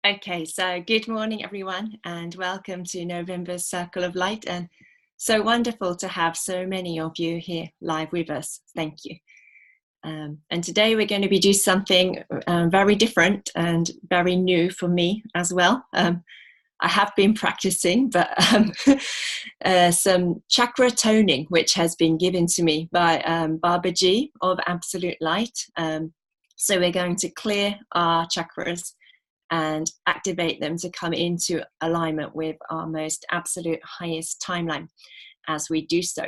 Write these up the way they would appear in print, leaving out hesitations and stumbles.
Okay, so good morning, everyone, and welcome to November's Circle of Light. And so wonderful to have so many of you here live with us. Thank you. And today we're going to be doing something very different and very new for me as well. I have been practicing, but some chakra toning, which has been given to me by Babaji of Absolute Light. So we're going to clear our chakras and activate them to come into alignment with our most absolute highest timeline as we do so.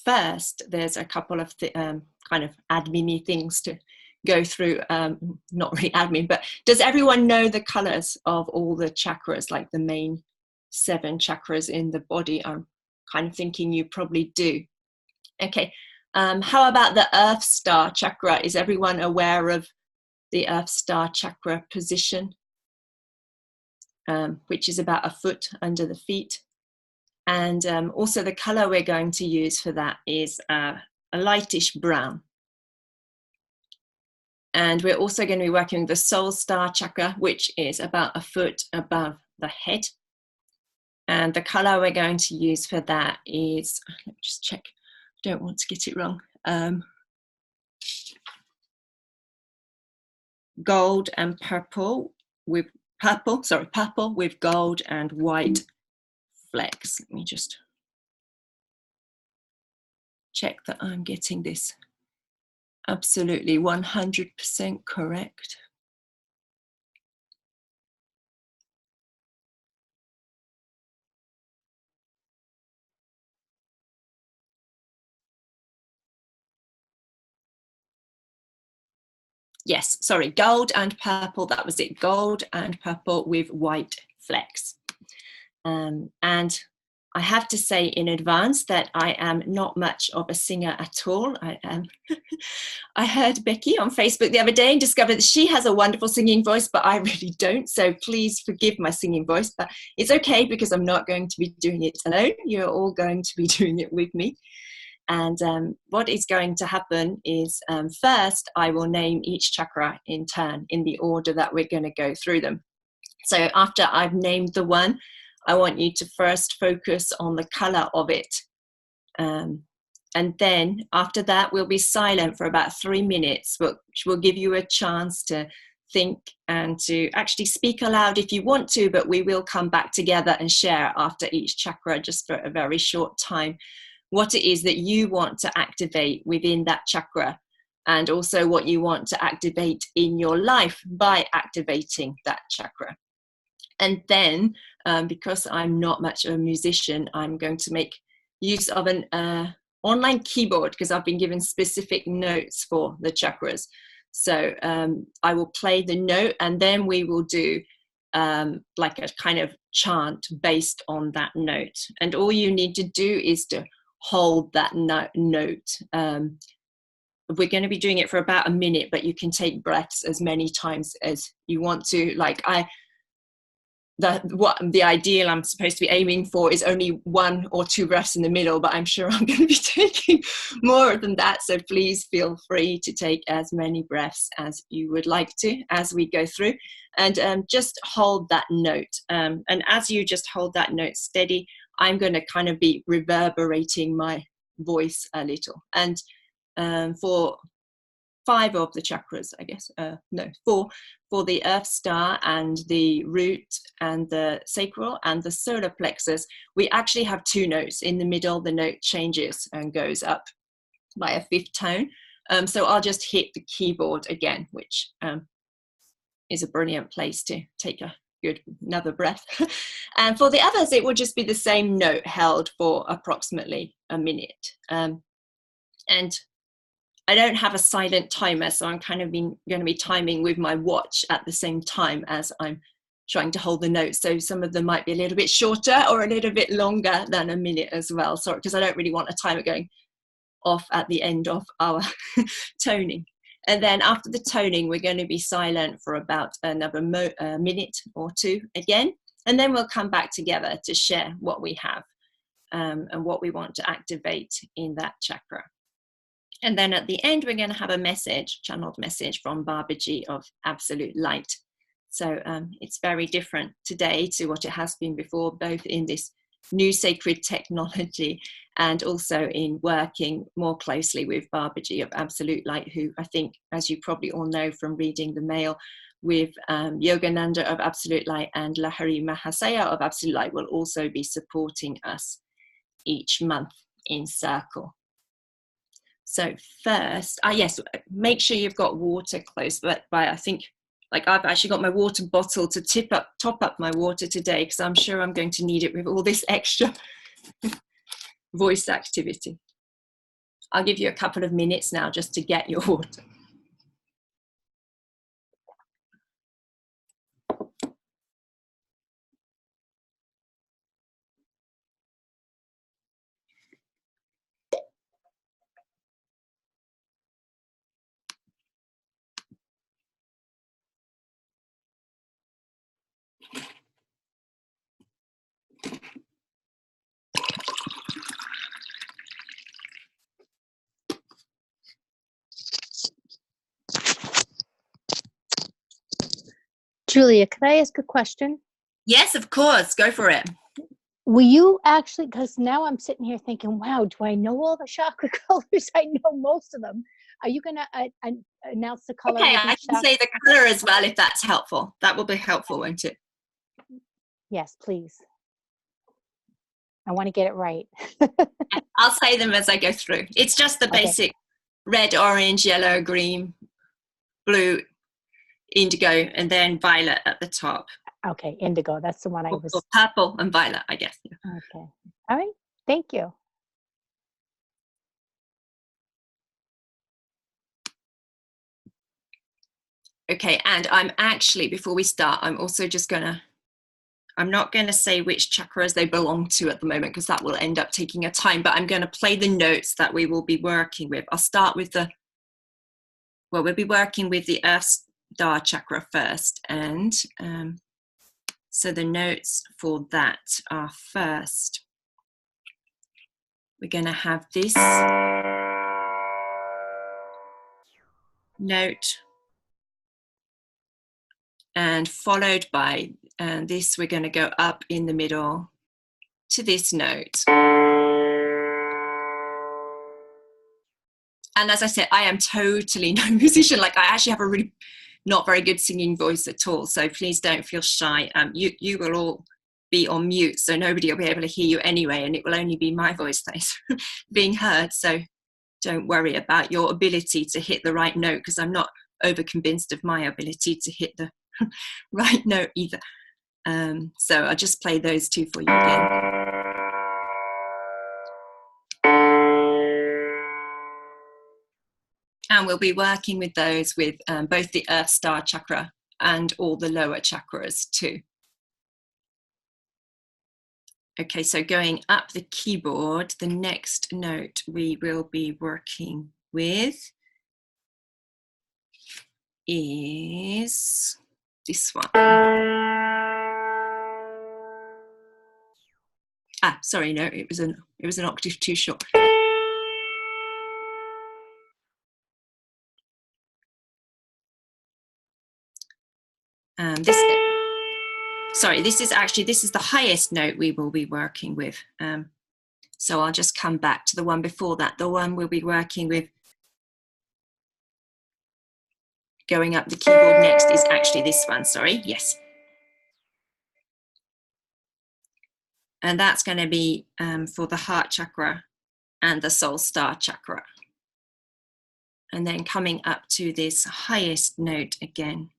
First, there's a couple of kind of admin-y things to go through. Not really admin, but does everyone know the colors of all the chakras, like the main 7 chakras in the body? I'm kind of thinking you probably do. Okay, how about the Earth Star chakra? Is everyone aware of the Earth Star chakra position, which is about a foot under the feet? And also the color we're going to use for that is a lightish brown. And we're also going to be working with the Soul Star chakra, which is about a foot above the head. And the color we're going to use for that is, let me just check, I don't want to get it wrong. Gold and purple with purple with gold and white flecks. Let me just check that I'm getting this absolutely 100% correct. Yes, sorry, gold and purple, that was it. Gold and purple with white flecks. And I have to say in advance that I am not much of a singer at all. I heard Becky on Facebook the other day and discovered that she has a wonderful singing voice, but I really don't. So please forgive my singing voice, but it's okay because I'm not going to be doing it alone. You're all going to be doing it with me. And what is going to happen is first, I will name each chakra in turn in the order that we're going to go through them. So after I've named the one, I want you to first focus on the color of it. And then after that, we'll be silent for about 3 minutes, which will give you a chance to think and to actually speak aloud if you want to, but we will come back together and share after each chakra just for a very short time what it is that you want to activate within that chakra, and also what you want to activate in your life by activating that chakra. And then, because I'm not much of a musician, I'm going to make use of an online keyboard because I've been given specific notes for the chakras. So I will play the note and then we will do like a kind of chant based on that note. And all you need to do is to hold that note. We're going to be doing it for about a minute, but you can take breaths as many times as you want to. Like the ideal I'm supposed to be aiming for is only 1 or 2 breaths in the middle, but I'm sure I'm going to be taking more than that. So please feel free to take as many breaths as you would like to as we go through, and just hold that note. And as you just hold that note steady, I'm going to kind of be reverberating my voice a little. And for 5 of the chakras, I guess, no, 4, for the Earth Star and the root and the sacral and the solar plexus, we actually have 2 notes. In the middle, the note changes and goes up by a 5th tone. So I'll just hit the keyboard again, which is a brilliant place to take another breath. And for the others, it will just be the same note held for approximately a minute. And I don't have a silent timer, so I'm kind of going to be timing with my watch at the same time as I'm trying to hold the notes. So some of them might be a little bit shorter or a little bit longer than a minute as well. Sorry, because I don't really want a timer going off at the end of our toning. And then after the toning, we're going to be silent for about another minute or 2 again. And then we'll come back together to share what we have and what we want to activate in that chakra. And then at the end, we're going to have a message, channeled message from Babaji of absolute light. So it's very different today to what it has been before, both in this new sacred technology and also in working more closely with Babaji of absolute light, who I think, as you probably all know from reading the mail, with Yogananda of absolute light and Lahari Mahasaya of absolute light will also be supporting us each month in circle. So first, yes, make sure you've got water close. But I think, like, I've actually got my water bottle to top up my water today, because I'm sure I'm going to need it with all this extra voice activity. I'll give you a couple of minutes now just to get your water. Julia, could I ask a question? Yes, of course. Go for it. Will you actually, because now I'm sitting here thinking, wow, do I know all the chakra colors? I know most of them. Are you going to announce the color? Okay, I can say the color as well, if that's helpful. That will be helpful, won't it? Yes, please. I want to get it right. I'll say them as I go through. It's just the basic red, orange, yellow, green, blue, indigo, and then violet at the top. Okay, indigo. That's the one I was. Or purple and violet, I guess. Okay. All right. Thank you. Okay, and I'm actually, before we start, I'm also just I'm not going to say which chakras they belong to at the moment, because that will end up taking a time, but I'm going to play the notes that we will be working with. I'll start with we'll be working with the Earth Star chakra first. And so the notes for that are first. We're going to have this note, and followed by this, we're going to go up in the middle to this note. And as I said, I am totally no musician. Like, I actually have a really not very good singing voice at all. So please don't feel shy. You will all be on mute, so nobody will be able to hear you anyway, and it will only be my voice that is being heard. So don't worry about your ability to hit the right note, because I'm not overconvinced of my ability to hit the right note either. So I'll just play those two for you again. And we'll be working with those with both the Earth Star chakra and all the lower chakras too. Okay, so going up the keyboard, the next note we will be working with is this one. Sorry, no, it was an octave too short. This is the highest note we will be working with. So I'll just come back to the one before that. The one we'll be working with going up the keyboard next is actually this one, sorry, yes. And that's going to be for the heart chakra and the soul star chakra. And then coming up to this highest note again.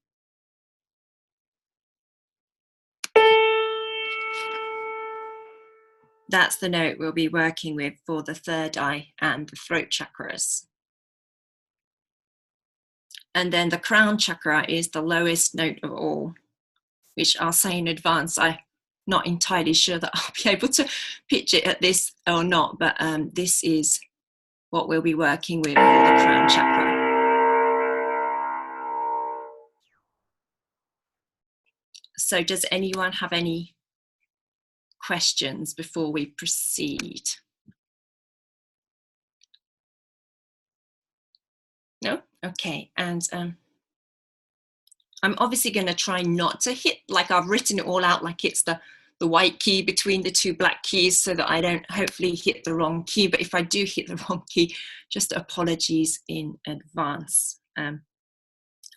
That's the note we'll be working with for the third eye and the throat chakras. And then the crown chakra is the lowest note of all, which I'll say in advance, I'm not entirely sure that I'll be able to pitch it at this or not, but this is what we'll be working with for the crown chakra. So does anyone have any questions before we proceed? Okay, and I'm obviously going to try not to hit, like I've written it all out like it's the white key between the two black keys so that I don't hopefully hit the wrong key. But if I do hit the wrong key, just apologies in advance. And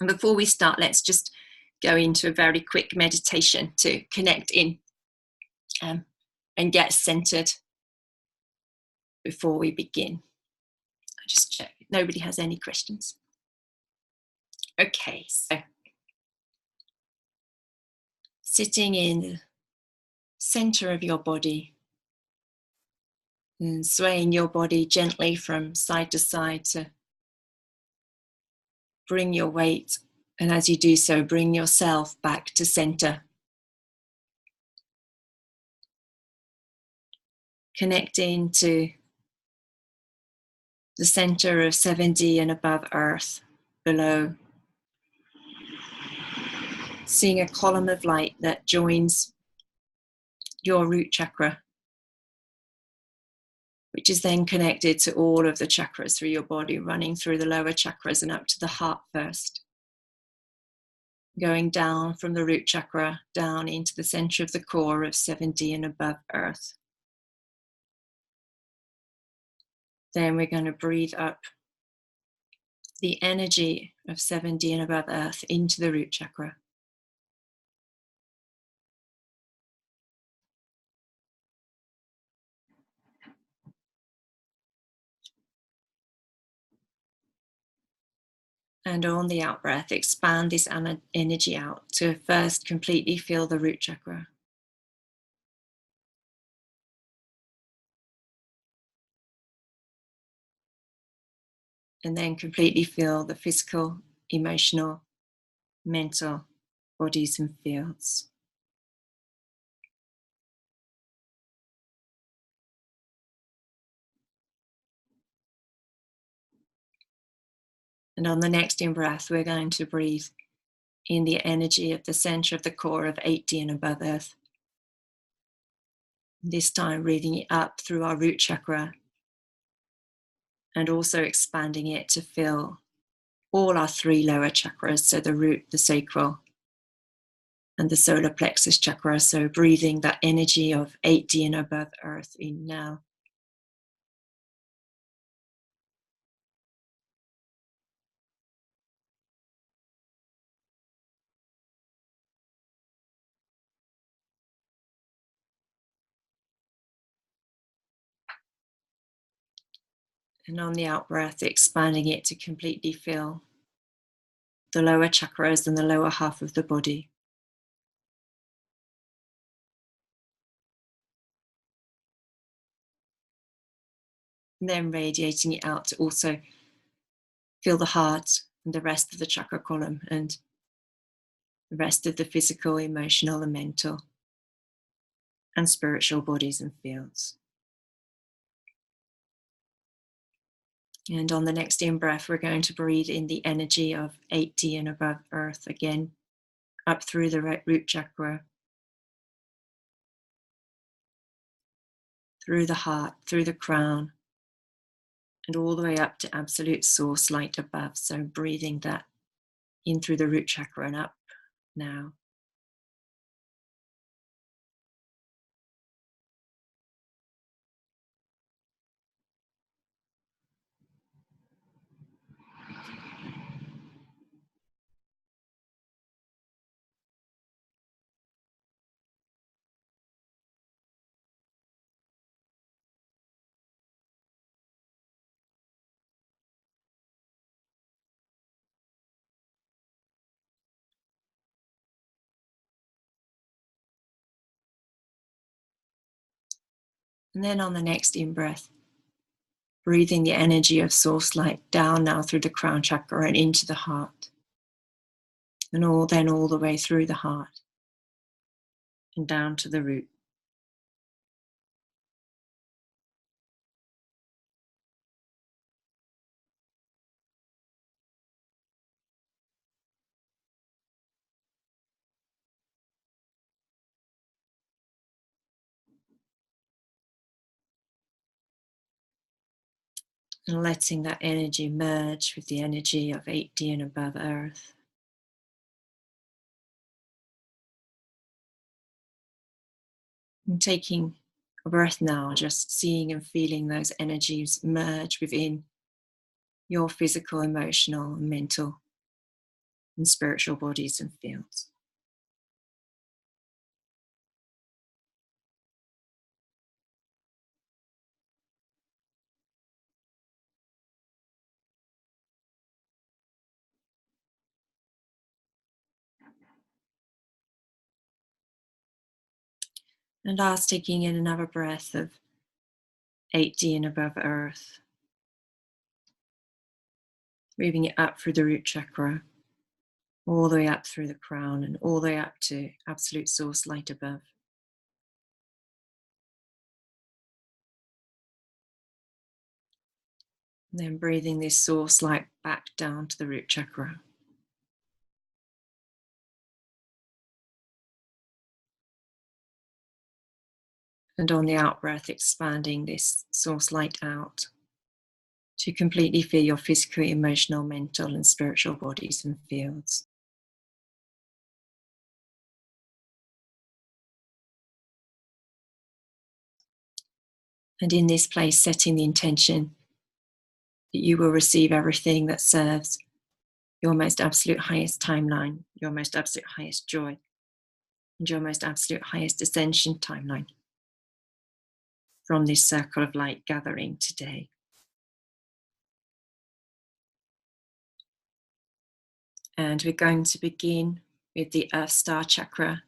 before we start, let's just go into a very quick meditation to connect in and get centered before we begin. I just check nobody has any questions. Okay, so sitting in the center of your body and swaying your body gently from side to side to bring your weight, and as you do so, bring yourself back to center. Connecting to the center of 7D and above Earth, below. Seeing a column of light that joins your root chakra, which is then connected to all of the chakras through your body, running through the lower chakras and up to the heart first. Going down from the root chakra, down into the center of the core of 7D and above Earth. Then we're going to breathe up the energy of 7D and above Earth into the root chakra. And on the out breath, expand this energy out to first completely fill the root chakra. And then completely fill the physical, emotional, mental bodies and fields. And on the next in breath, we're going to breathe in the energy at the center of the core of 8D and above Earth. This time breathing it up through our root chakra and also expanding it to fill all our three lower chakras, so the root, the sacral, and the solar plexus chakra. So breathing that energy of 8D and above Earth in now. And on the out breath, expanding it to completely fill the lower chakras and the lower half of the body. And then radiating it out to also fill the heart and the rest of the chakra column and the rest of the physical, emotional, and mental and spiritual bodies and fields. And on the next in breath, we're going to breathe in the energy of 8D and above Earth again, up through the root chakra, through the heart, through the crown, and all the way up to absolute source light above. So breathing that in through the root chakra and up now. And then on the next in breath, breathing the energy of source light down now through the crown chakra and into the heart. And all the way through the heart and down to the root. And letting that energy merge with the energy of 8D and above Earth. And taking a breath now, just seeing and feeling those energies merge within your physical, emotional, mental, and spiritual bodies and fields. And last, taking in another breath of 8D and above Earth. Moving it up through the root chakra, all the way up through the crown and all the way up to absolute source light above. And then breathing this source light back down to the root chakra. And on the out breath, expanding this source light out to completely fill your physical, emotional, mental, and spiritual bodies and fields. And in this place, setting the intention that you will receive everything that serves your most absolute highest timeline, your most absolute highest joy, and your most absolute highest ascension timeline from this circle of light gathering today. And we're going to begin with the Earth Star Chakra,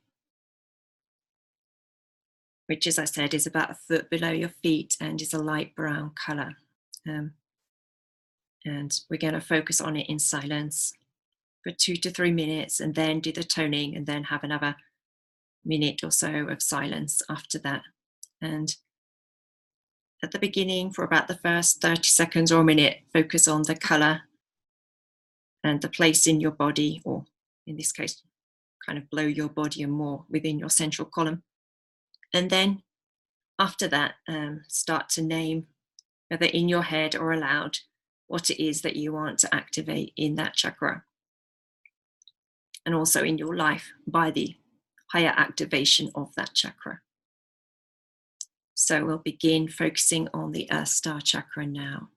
which, as I said, is about a foot below your feet and is a light brown color. And we're going to focus on it in silence for 2 to 3 minutes and then do the toning and then have another minute or so of silence after that. And at the beginning, for about the first 30 seconds or a minute, focus on the color and the place in your body, or in this case, kind of below your body and more within your central column. And then after that, start to name, whether in your head or aloud, what it is that you want to activate in that chakra. And also in your life by the higher activation of that chakra. So we'll begin focusing on the Earth Star Chakra now.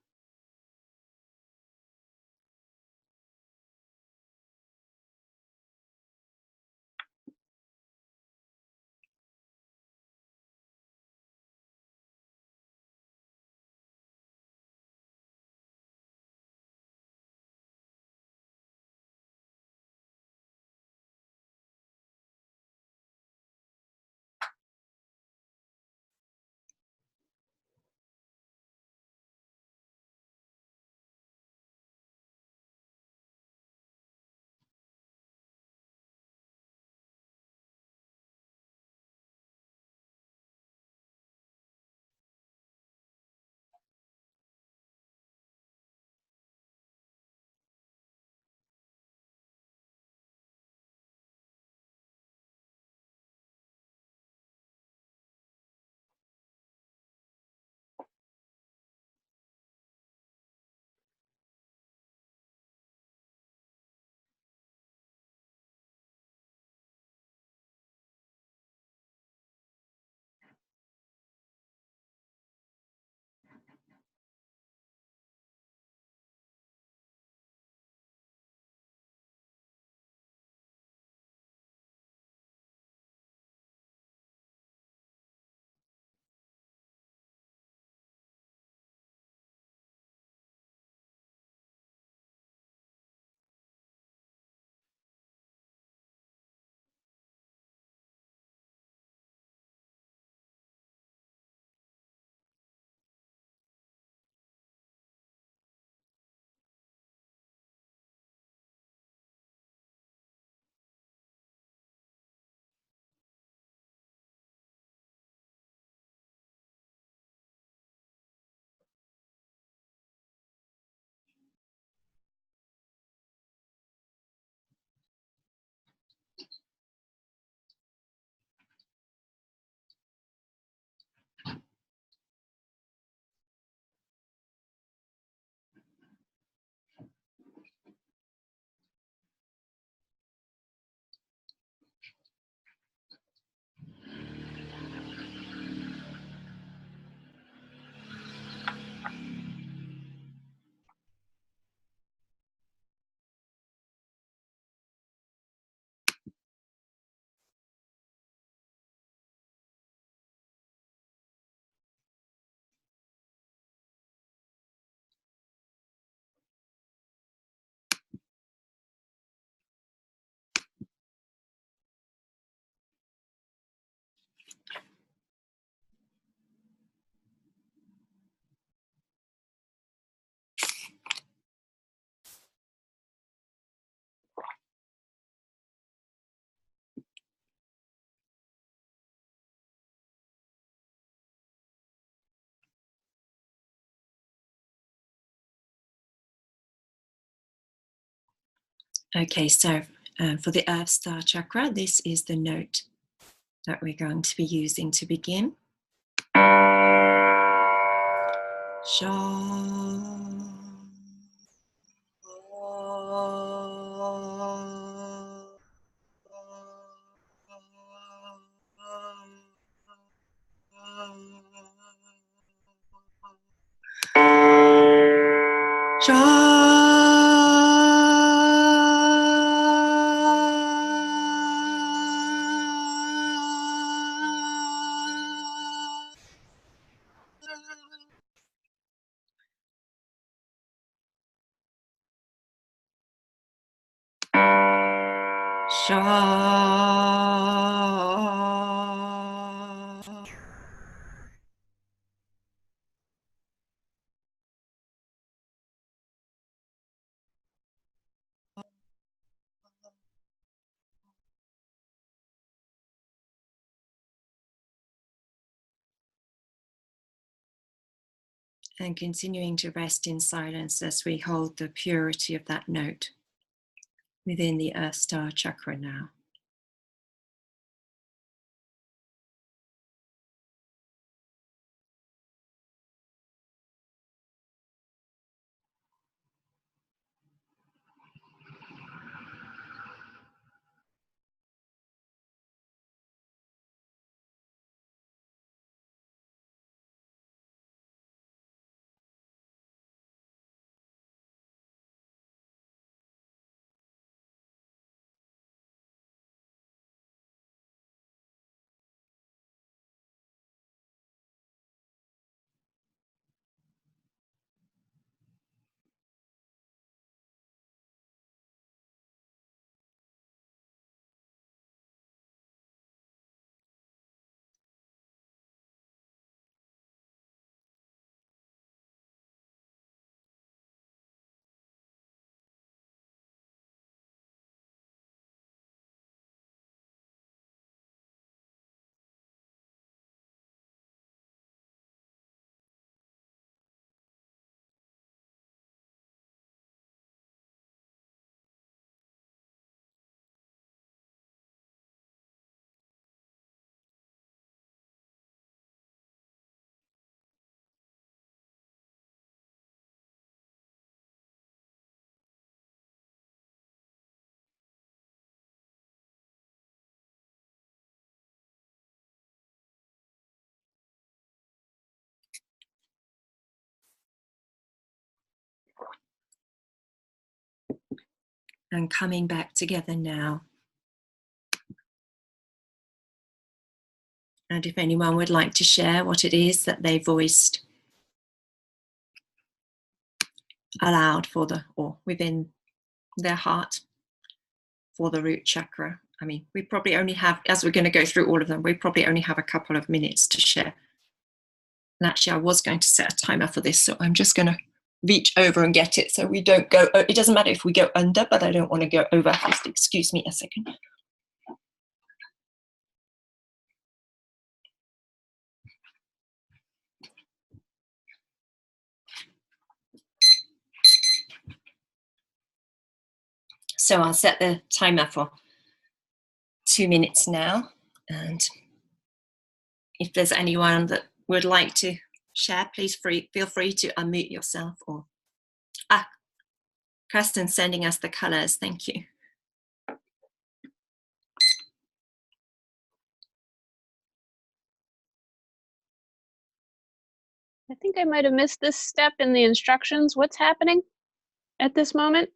Okay, so for the Earth Star Chakra, this is the note that we're going to be using to begin. Sha. And continuing to rest in silence as we hold the purity of that note within the Earth Star Chakra now. And coming back together now. And if anyone would like to share what it is that they voiced aloud for the, or within their heart for the root chakra. I mean, we probably only have, as we're going to go through all of them, we probably only have a couple of minutes to share. And actually, I was going to set a timer for this, so I'm just going to reach over and get it so we don't go, it doesn't matter if we go under, but I don't want to go over. Just excuse me a second. So I'll set the timer for 2 minutes now. And if there's anyone that would like to share, please feel free to unmute yourself. Or Kirsten's sending us the colors. Thank you. I think I might have missed this step in the instructions. What's happening at this moment?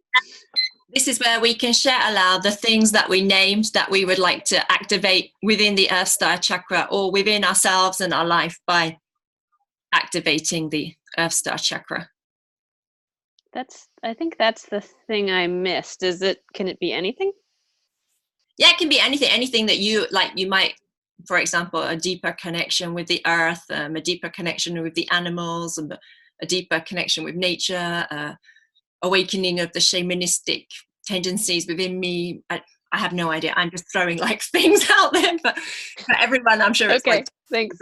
This is where we can share aloud the things that we named that we would like to activate within the Earth Star Chakra or within ourselves and our life by activating the Earth Star Chakra. I think that's the thing I missed. Can it be anything? Yeah, it can be anything that you like. You might, for example, a deeper connection with the earth, a deeper connection with the animals, a deeper connection with nature, awakening of the shamanistic tendencies within me. I have no idea. I'm just throwing like things out there, but for everyone, I'm sure it's okay, like thanks.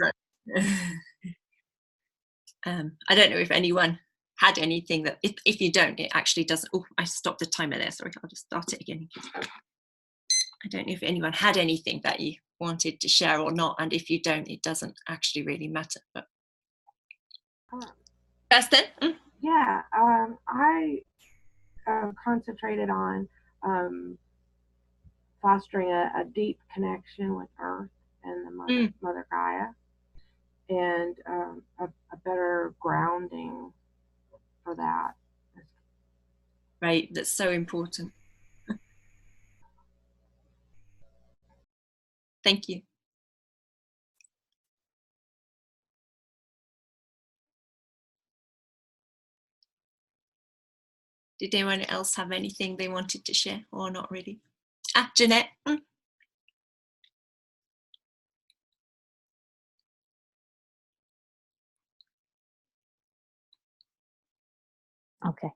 I don't know if anyone had anything that, if you don't, it actually doesn't. Oh, I stopped the timer there. Sorry, I'll just start it again. I don't know if anyone had anything that you wanted to share or not, and if you don't, it doesn't actually really matter. But Kirsten? Yeah, I concentrated on fostering a deep connection with Earth and the Mother Gaia, and a better grounding for that. Right, that's so important. Thank you. Did anyone else have anything they wanted to share or not really? Jeanette. Okay.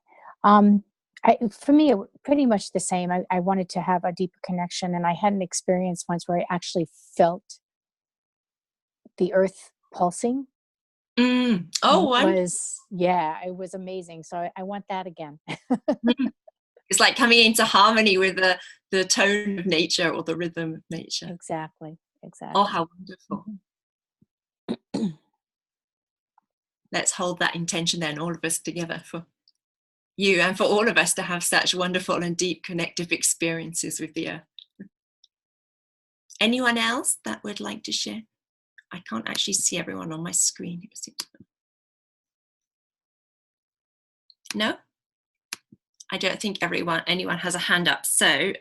For me, pretty much the same. I wanted to have a deeper connection, and I had an experience once where I actually felt the earth pulsing. Oh, it was amazing. So I want that again. It's like coming into harmony with the tone of nature or the rhythm of nature. Exactly. Oh, how wonderful. Let's hold that intention then, all of us together, for you and for all of us to have such wonderful and deep connective experiences with the earth. Anyone else that would like to share? I can't actually see everyone on my screen. No? I don't think anyone has a hand up. So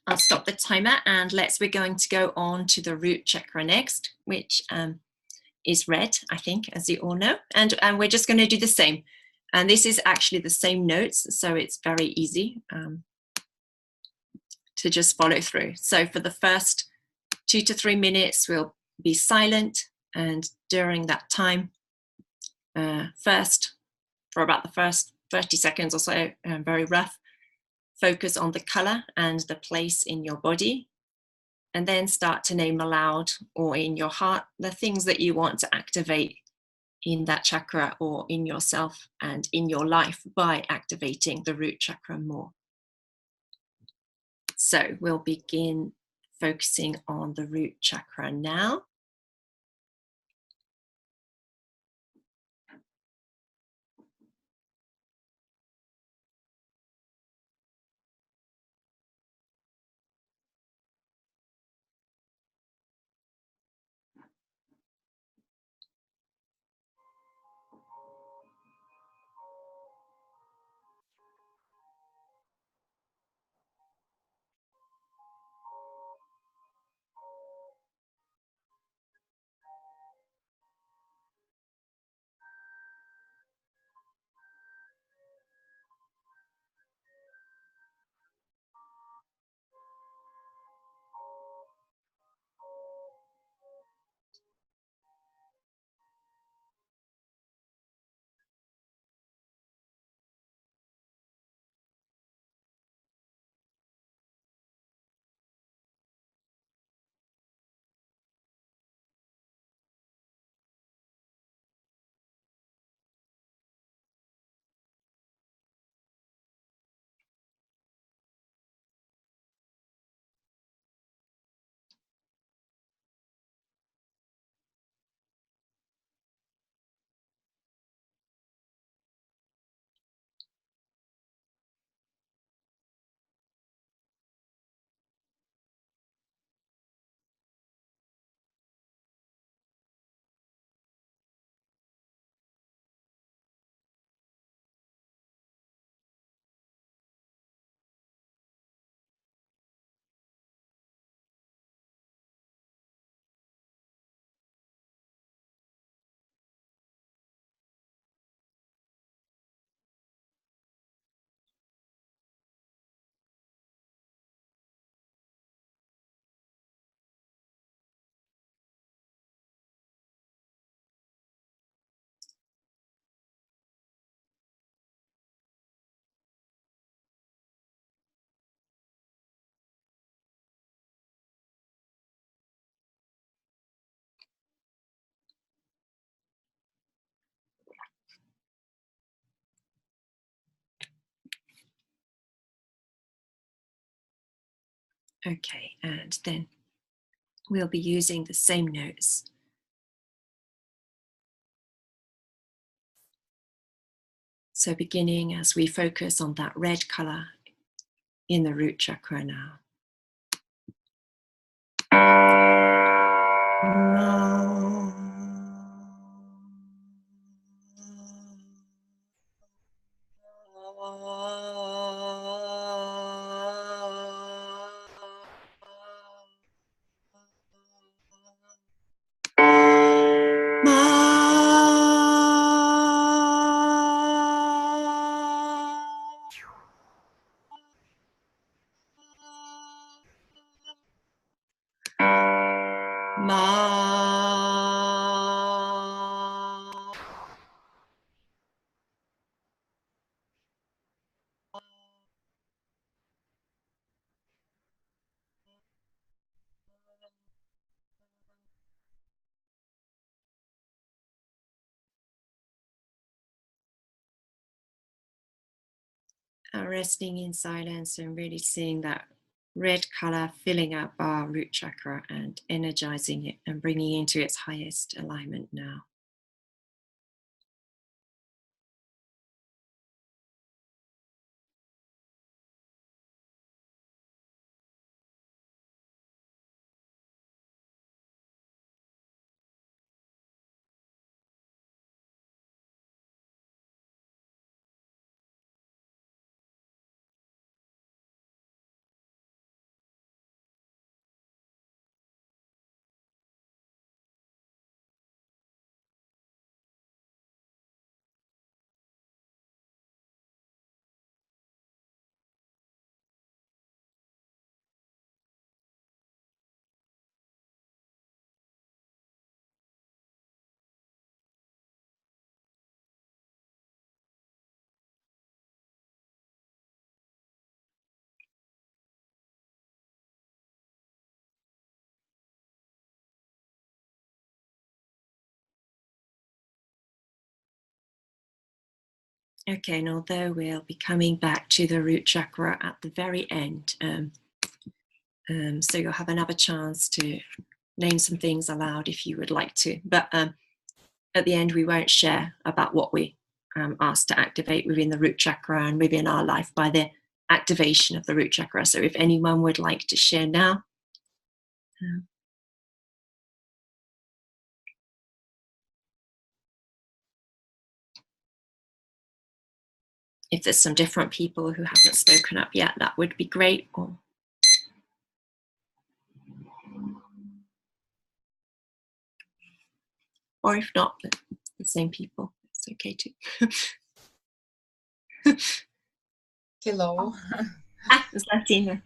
I'll stop the timer and we're going to go on to the root chakra next, which is red, I think, as you all know. And we're just going to do the same. And this is actually the same notes, so it's very easy to just follow through. So for the first 2 to 3 minutes, we'll be silent. And during that time, for about the first 30 seconds or so, very rough, focus on the color and the place in your body, and then start to name aloud or in your heart the things that you want to activate in that chakra or in yourself and in your life by activating the root chakra more. So we'll begin focusing on the root chakra now. Okay, and then we'll be using the same notes. So beginning as we focus on that red color in the root chakra now. Resting in silence and really seeing that red color filling up our root chakra and energizing it and bringing it into its highest alignment now. Okay, and although we'll be coming back to the root chakra at the very end, so you'll have another chance to name some things aloud if you would like to. But at the end, we won't share about what we asked to activate within the root chakra and within our life by the activation of the root chakra. So if anyone would like to share now. If there's some different people who haven't spoken up yet, that would be great. Or if not, the same people, it's okay too. Hello. It's Latina.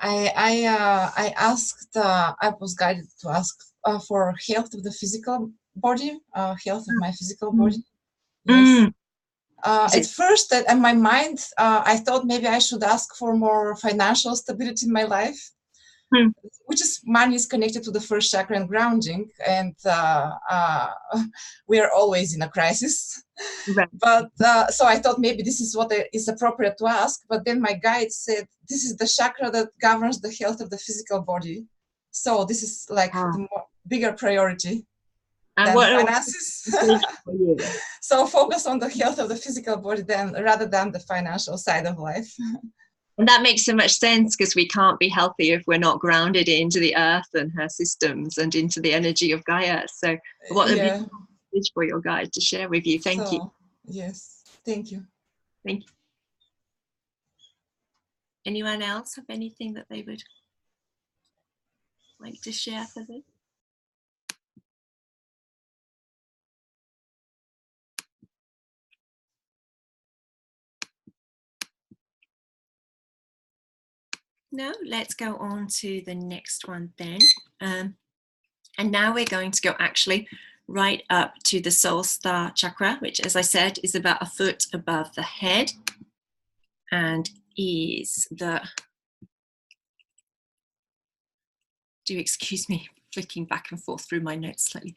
I asked. I was guided to ask for health of the physical body, health of my physical body. Yes. At first, in my mind, I thought maybe I should ask for more financial stability in my life, which is money is connected to the first chakra and grounding, and we are always in a crisis. Right. But so I thought maybe this is what is appropriate to ask. But then my guide said this is the chakra that governs the health of the physical body. So this is like the bigger priority than finances. So focus on the health of the physical body then, rather than the financial side of life. And that makes so much sense, because we can't be healthy if we're not grounded into the earth and her systems and into the energy of Gaia. So what a beautiful message for your guide to share with you. Thank you. Yes, thank you. Thank you. Anyone else have anything that they would like to share for this? No, let's go on to the next one then. And now we're going to go actually right up to the soul star chakra, which, as I said, is about a foot above the head and is the, do excuse me, flicking back and forth through my notes slightly.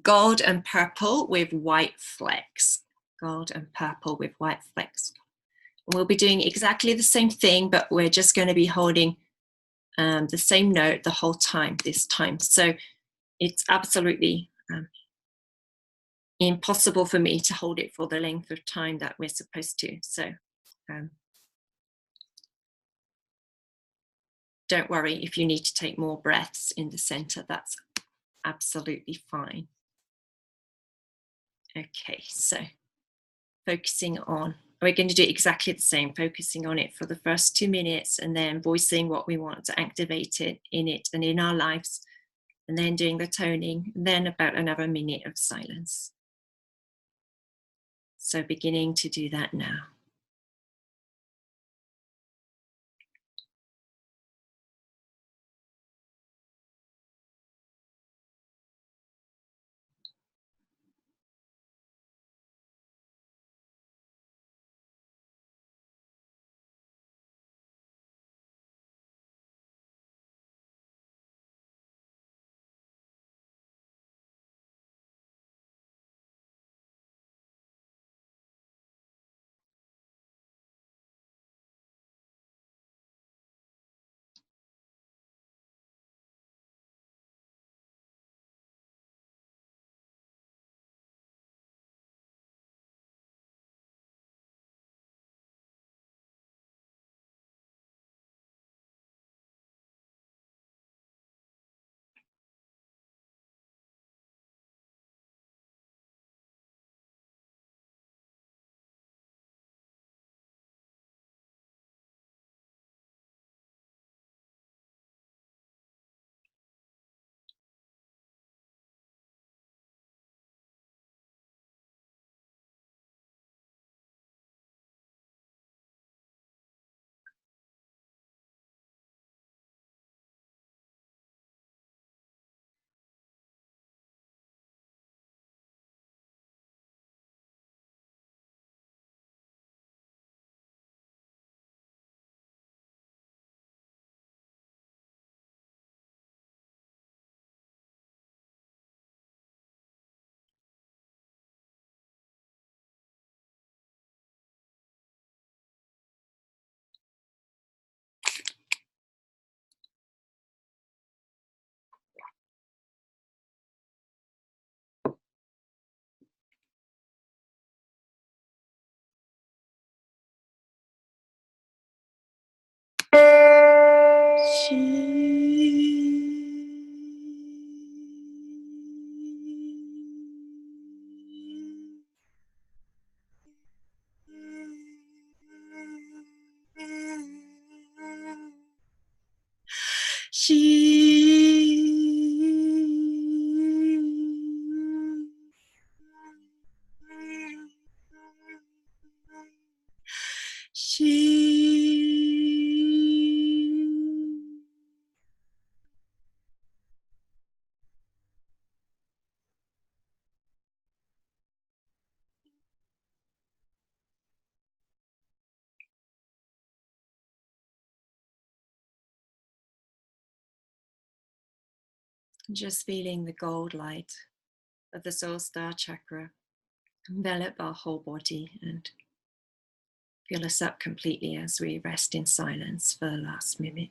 Gold and purple with white flecks. gold and purple with white flecks. And we'll be doing exactly the same thing, but we're just going to be holding the same note the whole time this time. So it's absolutely impossible for me to hold it for the length of time that we're supposed to. So don't worry if you need to take more breaths in the center, that's absolutely fine. Okay, so focusing on, we're going to do exactly the same, focusing on it for the first 2 minutes and then voicing what we want to activate it and in our lives, and then doing the toning, and then about another minute of silence. So beginning to do that now. Just feeling the gold light of the soul star chakra envelop our whole body and fill us up completely as we rest in silence for the last minute.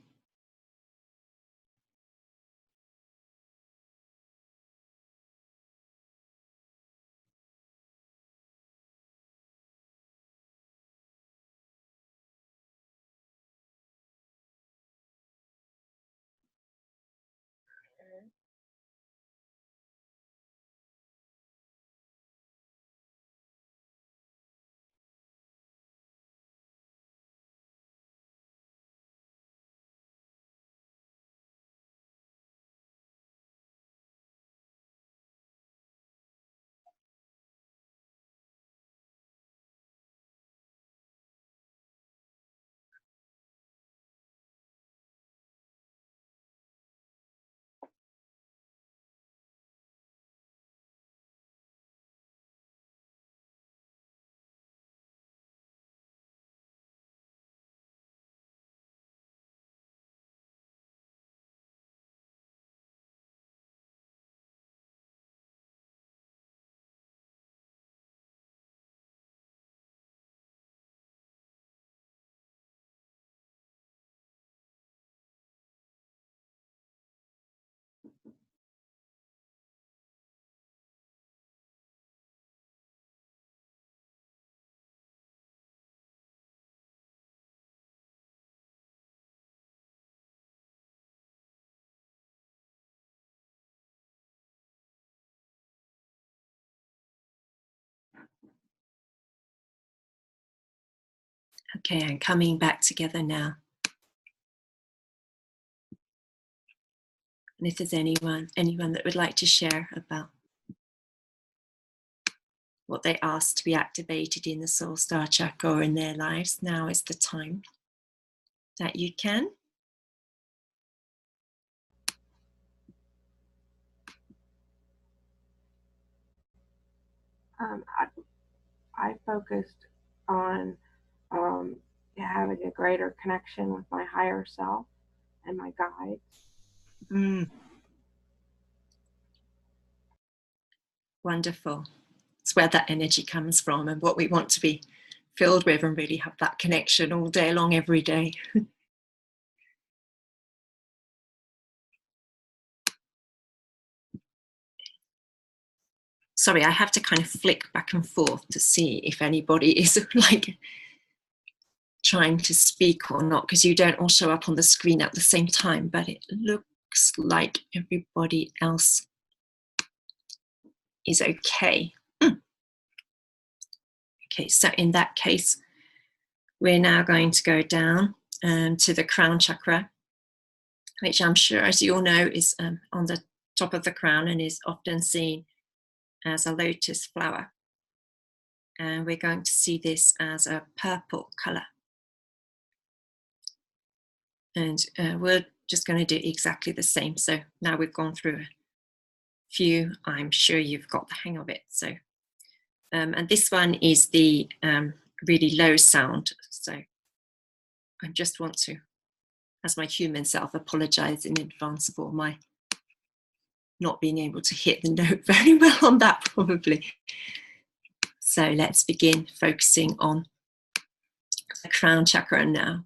Okay, and coming back together now. And if there's anyone that would like to share about what they asked to be activated in the soul star chakra or in their lives, now is the time that you can. I focused on having a greater connection with my higher self and my guides. Wonderful. It's where that energy comes from and what we want to be filled with, and really have that connection all day long, every day. Sorry, I have to kind of flick back and forth to see if anybody is like trying to speak or not, because you don't all show up on the screen at the same time, but it looks like everybody else is okay. Okay, so in that case, we're now going to go down to the crown chakra, which I'm sure, as you all know, is on the top of the crown and is often seen as a lotus flower. And we're going to see this as a purple color. And we're just going to do exactly the same. So now we've gone through a few, I'm sure you've got the hang of it. So, and this one is the really low sound. So I just want to, as my human self, apologize in advance for my not being able to hit the note very well on that, probably. So let's begin focusing on the crown chakra now.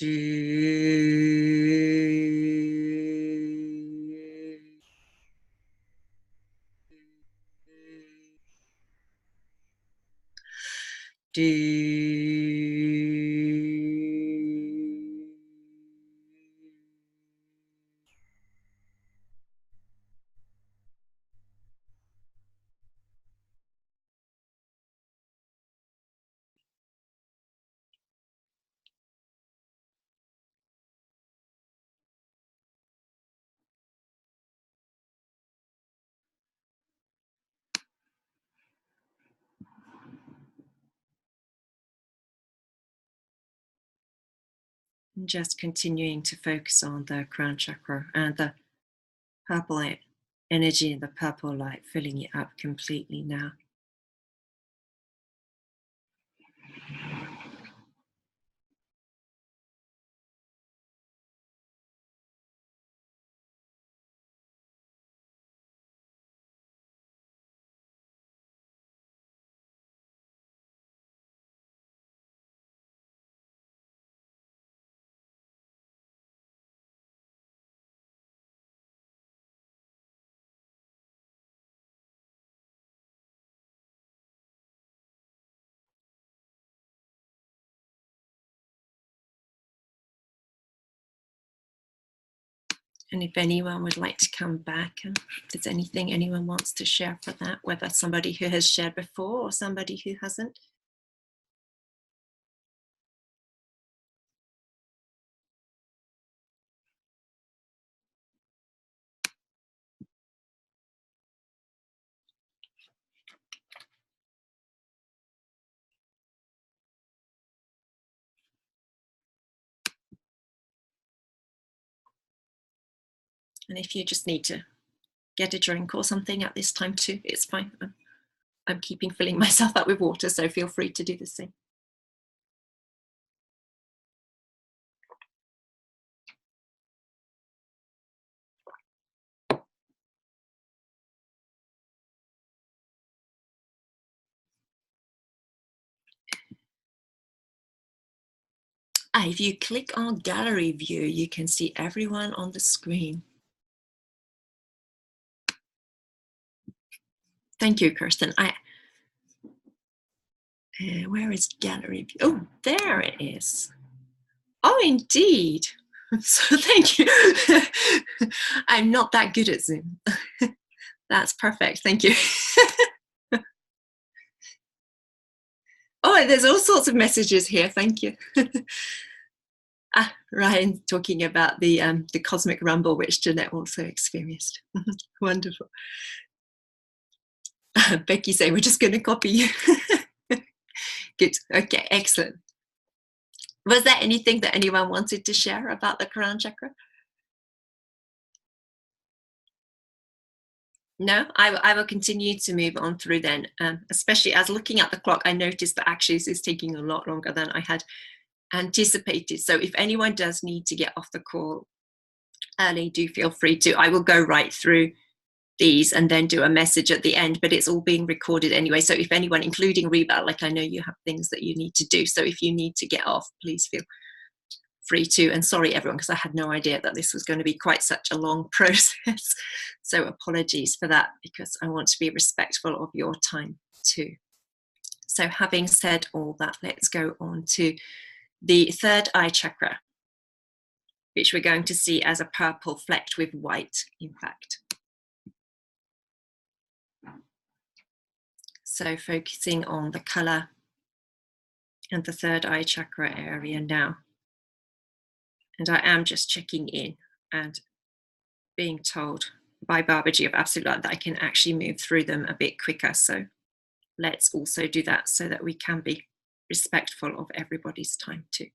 And just continuing to focus on the crown chakra and the purple light energy, the purple light filling it up completely now. And if anyone would like to come back, and if there's anything anyone wants to share for that, whether somebody who has shared before or somebody who hasn't. And if you just need to get a drink or something at this time too, it's fine. I'm keeping filling myself up with water, so feel free to do the same. If you click on gallery view, you can see everyone on the screen. Thank you, Kirsten. Where is gallery view? Oh, there it is. Oh, indeed. So thank you. I'm not that good at Zoom. That's perfect. Thank you. Oh, there's all sorts of messages here. Thank you. Ryan talking about the cosmic rumble, which Jeanette also experienced. Wonderful. Becky saying, we're just going to copy you. Good. Okay, excellent. Was there anything that anyone wanted to share about the crown chakra? No, I will continue to move on through then, especially as looking at the clock, I noticed that actually this is taking a lot longer than I had anticipated. So if anyone does need to get off the call early, do feel free to. I will go right through these and then do a message at the end, but it's all being recorded anyway. So if anyone, including Reba, like I know you have things that you need to do. So if you need to get off, please feel free to. And sorry everyone, because I had no idea that this was going to be quite such a long process. So apologies for that, because I want to be respectful of your time too. So having said all that, let's go on to the third eye chakra, which we're going to see as a purple flecked with white, in fact. So focusing on the color and the third eye chakra area now. And I am just checking in and being told by Babaji of Absolute Light that I can actually move through them a bit quicker. So let's also do that so that we can be respectful of everybody's time too.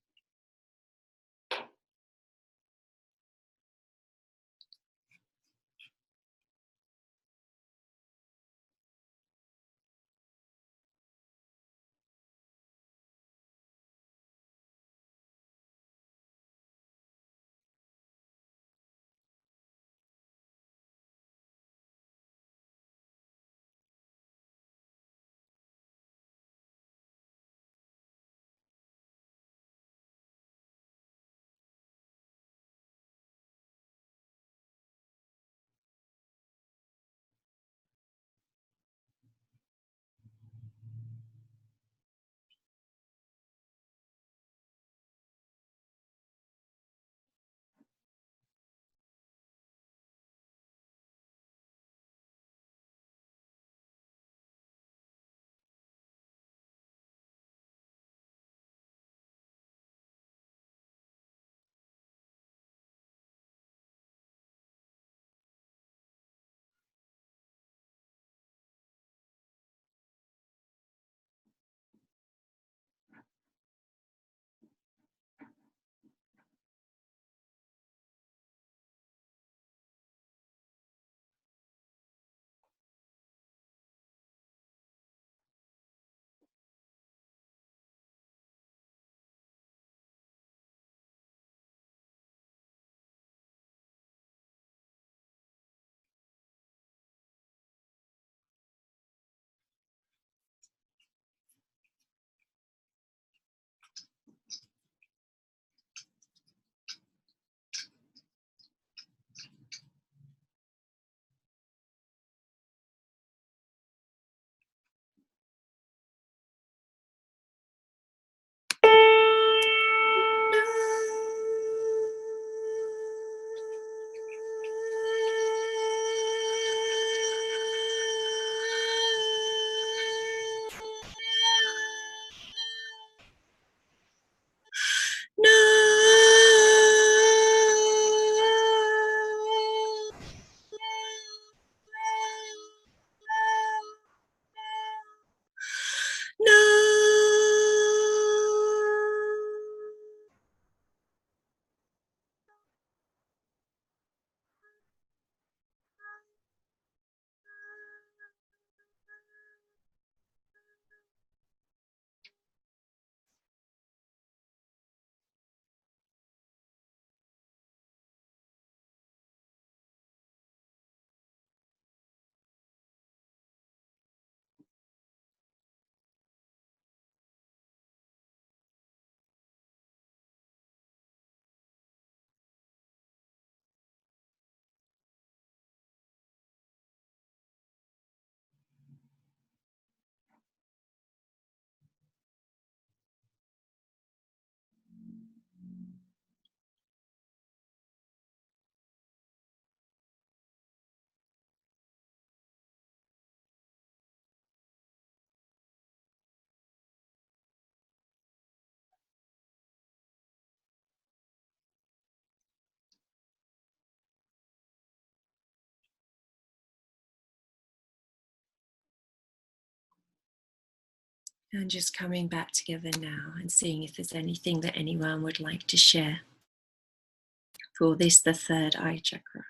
And just coming back together now and seeing if there's anything that anyone would like to share for this, the third eye chakra.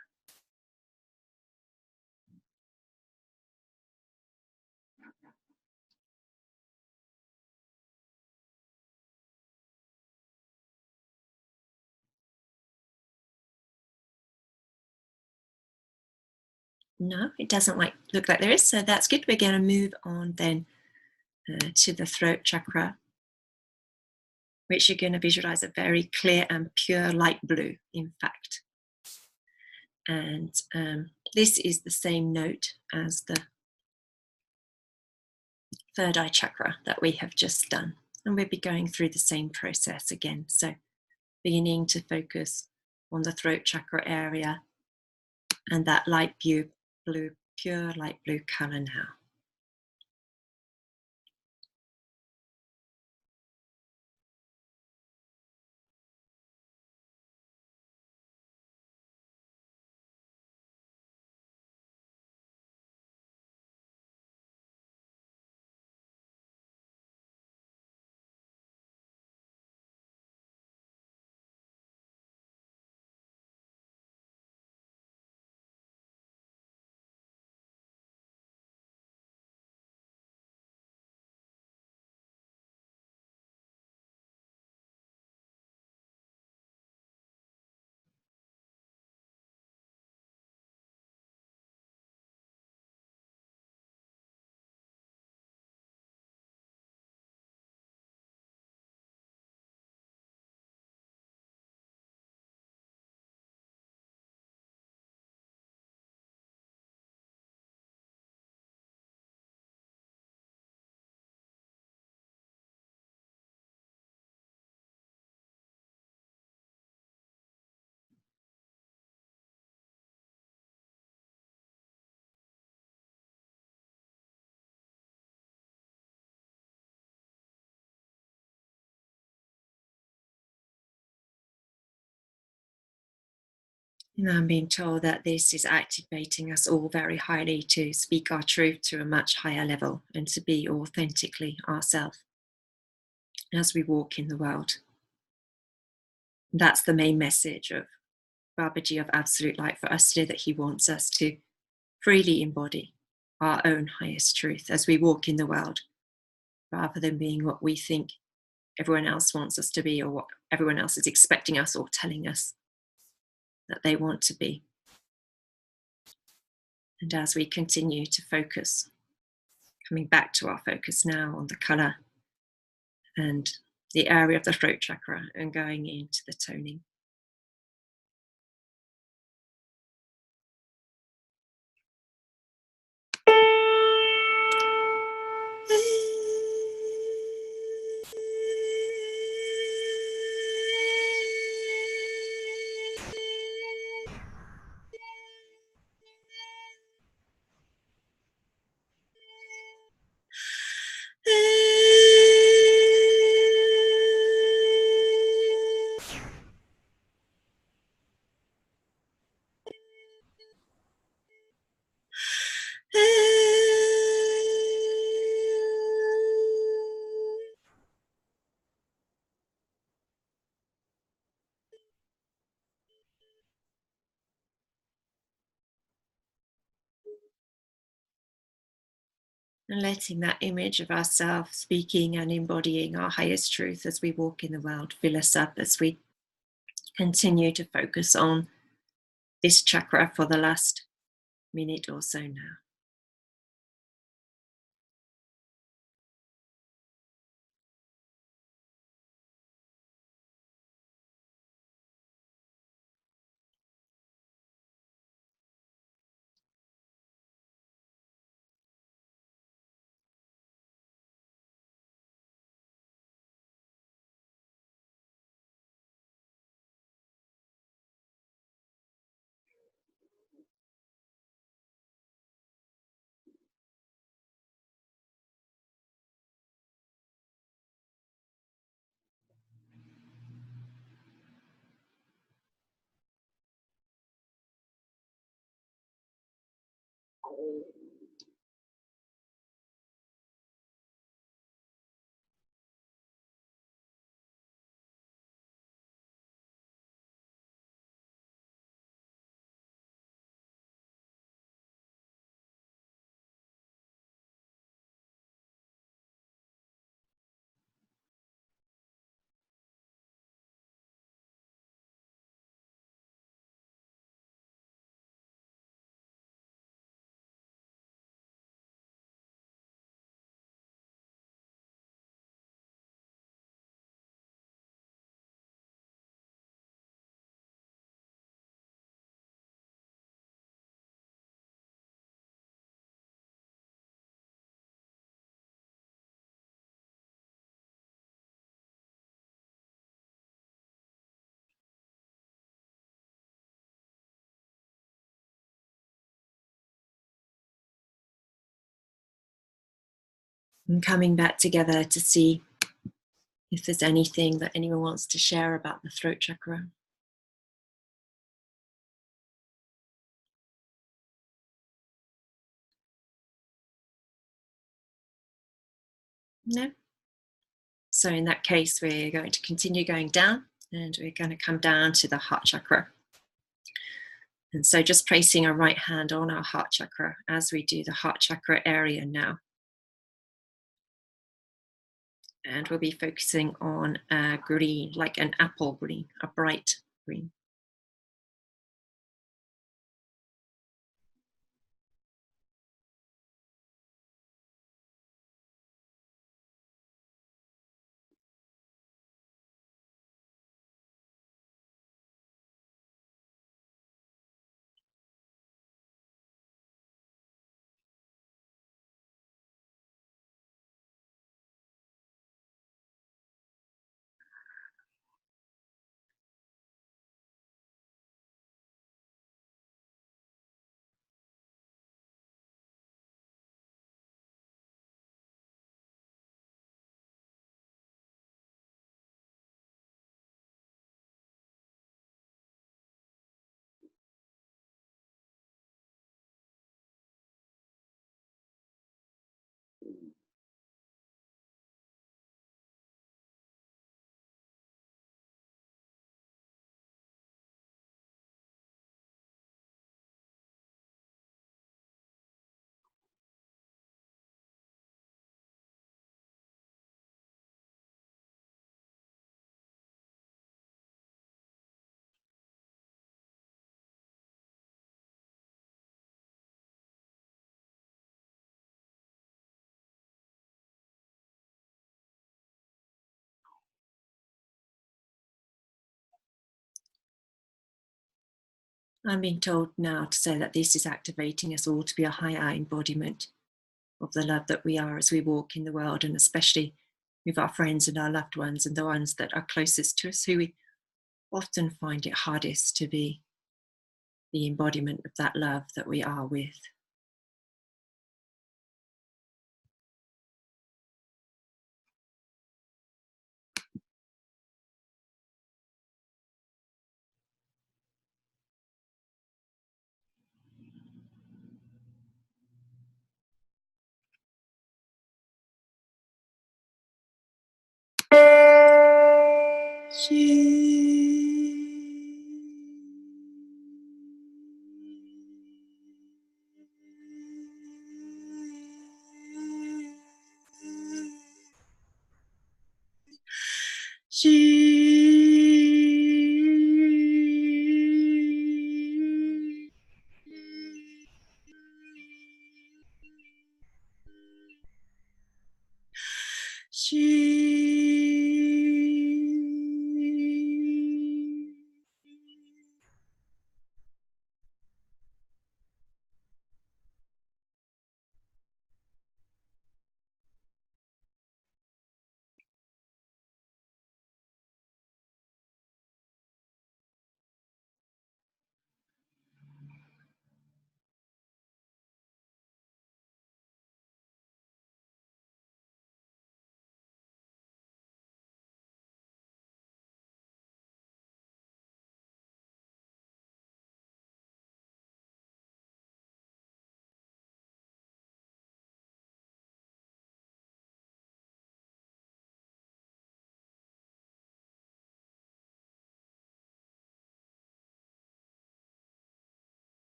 No, it doesn't look like there is, so that's good. We're going to move on then to the throat chakra, which you're going to visualize a very clear and pure light blue, in fact. And this is the same note as the third eye chakra that we have just done. And we'll be going through the same process again. So beginning to focus on the throat chakra area and that light blue, pure light blue color now. And I'm being told that this is activating us all very highly to speak our truth to a much higher level and to be authentically ourselves as we walk in the world. That's the main message of Babaji of Absolute Light for us today, that he wants us to freely embody our own highest truth as we walk in the world, rather than being what we think everyone else wants us to be, or what everyone else is expecting us or telling us that they want to be. And as we continue to focus, coming back to our focus now on the color and the area of the throat chakra and going into the toning. And letting that image of ourselves speaking and embodying our highest truth as we walk in the world fill us up as we continue to focus on this chakra for the last minute or so now. And coming back together to see if there's anything that anyone wants to share about the throat chakra. No? So in that case, we're going to continue going down, and we're going to come down to the heart chakra. And so just placing our right hand on our heart chakra as we do the heart chakra area now. And we'll be focusing on green, like an apple green, a bright green. I'm being told now to say that this is activating us all to be a higher embodiment of the love that we are as we walk in the world, and especially with our friends and our loved ones and the ones that are closest to us, who we often find it hardest to be the embodiment of that love that we are with.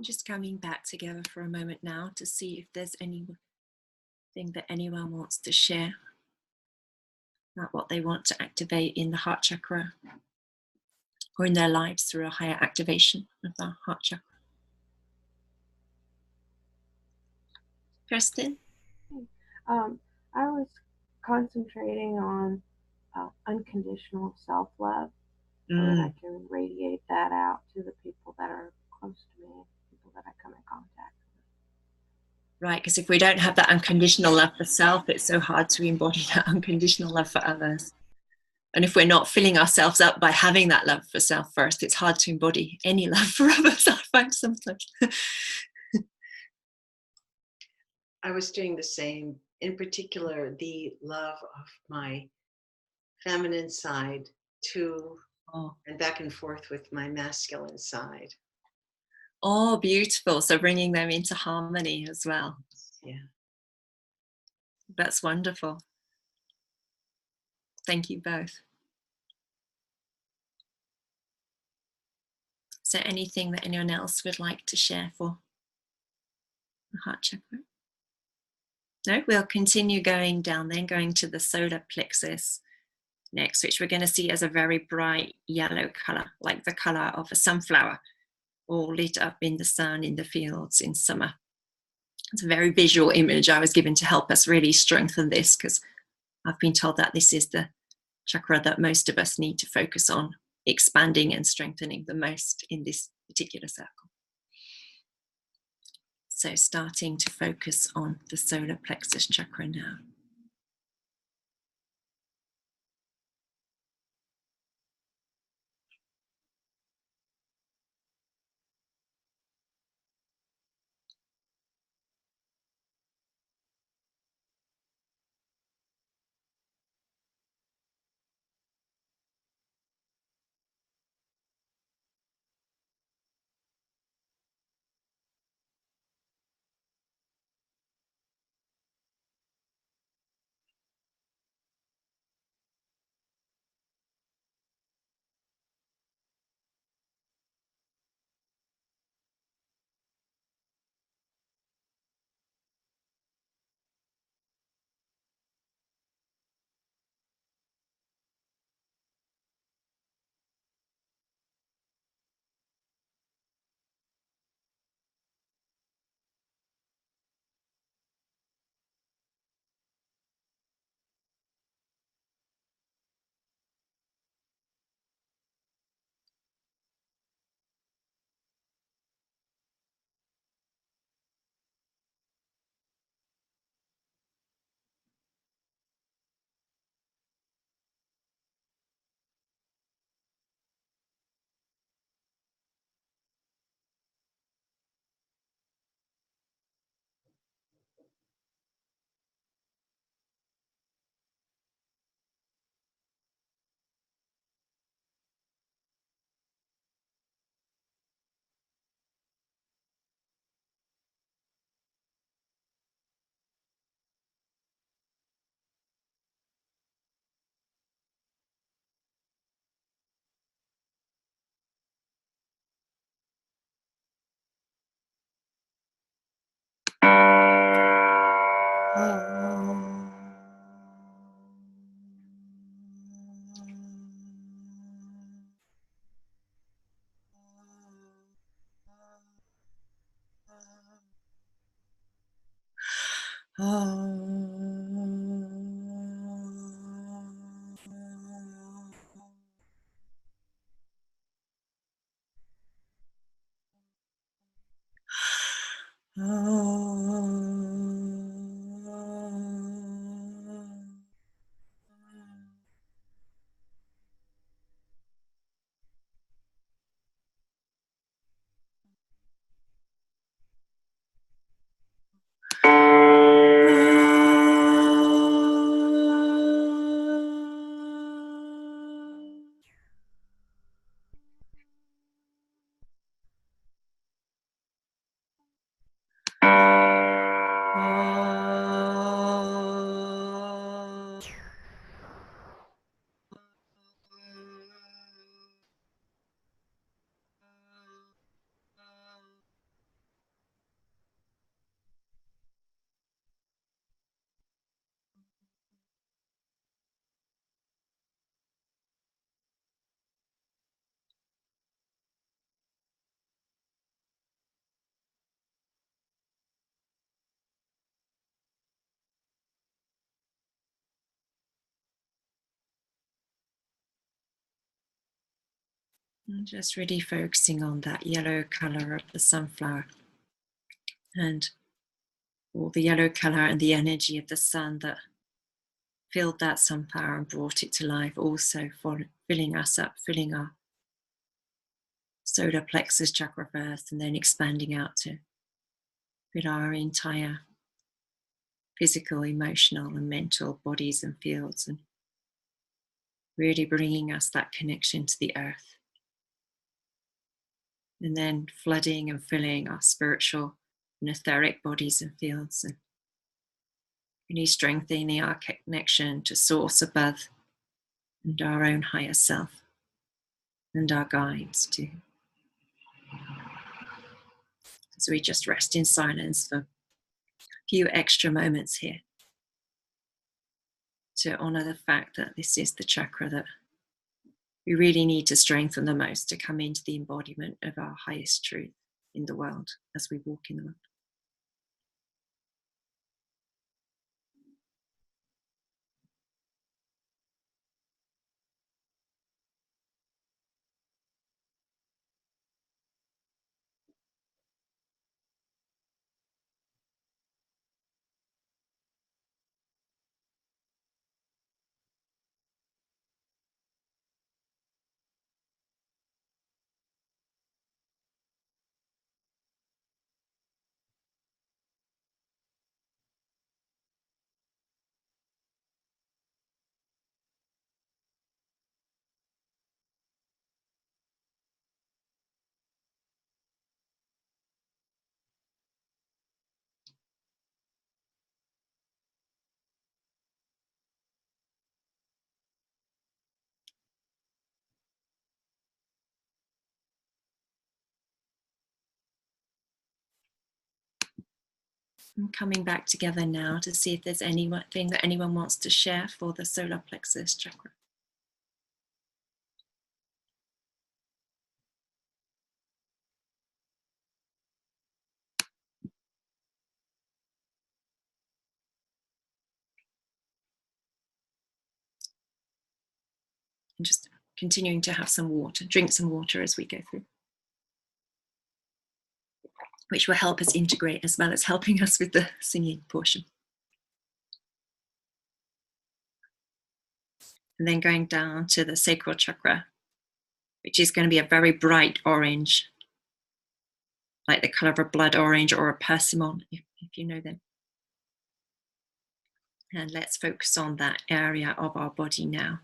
Just coming back together for a moment now to see if there's anything that anyone wants to share about what they want to activate in the heart chakra or in their lives through a higher activation of the heart chakra. Kirsten? I was concentrating on unconditional self-love so that I can radiate that out to the people that are close to me, people that I come in contact with. Right, because if we don't have that unconditional love for self, it's so hard to embody that unconditional love for others. And if we're not filling ourselves up by having that love for self first, it's hard to embody any love for others, I find sometimes. I was doing the same, in particular, the love of my feminine side to and back and forth with my masculine side. Oh, beautiful. So bringing them into harmony as well. Yeah. That's wonderful. Thank you both. Is there anything that anyone else would like to share for the heart chakra? No, we'll continue going down then, going to the solar plexus next, which we're going to see as a very bright yellow color, like the color of a sunflower, all lit up in the sun in the fields in summer. It's a very visual image I was given to help us really strengthen this, because I've been told that this is the chakra that most of us need to focus on expanding and strengthening the most in this particular circle. So starting to focus on the solar plexus chakra now. And just really focusing on that yellow color of the sunflower and all the yellow color and the energy of the sun that filled that sunflower and brought it to life, also filling us up, filling our solar plexus chakra first and then expanding out to fill our entire physical, emotional and mental bodies and fields, and really bringing us that connection to the earth. And then flooding and filling our spiritual and etheric bodies and fields, and really strengthening our connection to source above and our own higher self and our guides too. So we just rest in silence for a few extra moments here to honor the fact that this is the chakra that we really need to strengthen the most to come into the embodiment of our highest truth in the world as we walk in the world. And coming back together now to see if there's anything that anyone wants to share for the solar plexus chakra. And just continuing to have some water, drink some water as we go through, which will help us integrate as well as helping us with the singing portion. And then going down to the sacral chakra, which is going to be a very bright orange, like the color of a blood orange or a persimmon, if you know them. And let's focus on that area of our body now.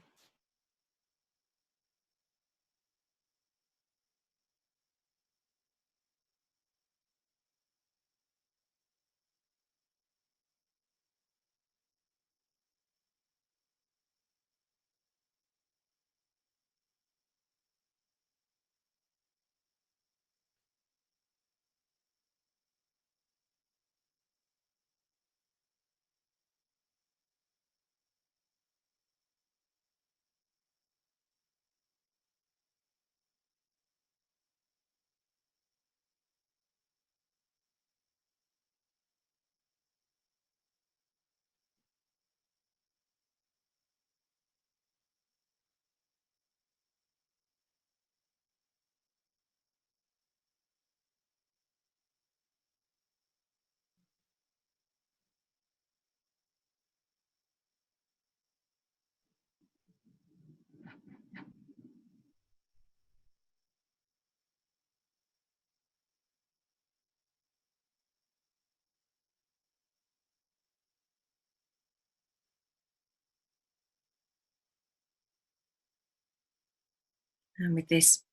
And with this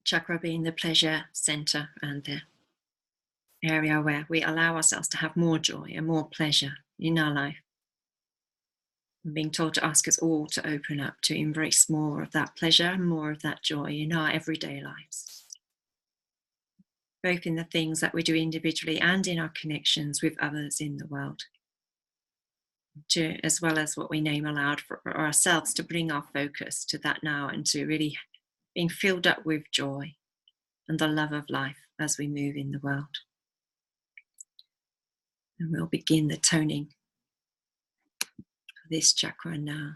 chakra being the pleasure center and the area where we allow ourselves to have more joy and more pleasure in our life. And being told to ask us all to open up, to embrace more of that pleasure and more of that joy in our everyday lives. Both in the things that we do individually and in our connections with others in the world. As well as what we name aloud for ourselves, to bring our focus to that now and to really being filled up with joy and the love of life as we move in the world. And we'll begin the toning of this chakra now.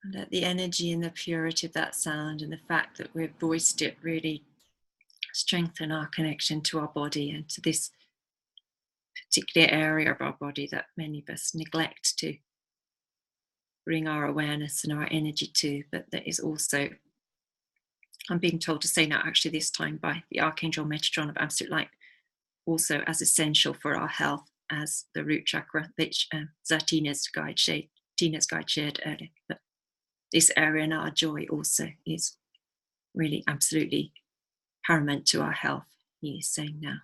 And let the energy and the purity of that sound and the fact that we've voiced it really strengthen our connection to our body and to this particular area of our body that many of us neglect to bring our awareness and our energy to, but that is also, I'm being told to say now actually this time by the Archangel Metatron of Absolute Light, also as essential for our health as the root chakra, which Tina's guide shared earlier. But this area in our joy also is really absolutely paramount to our health, he is saying now.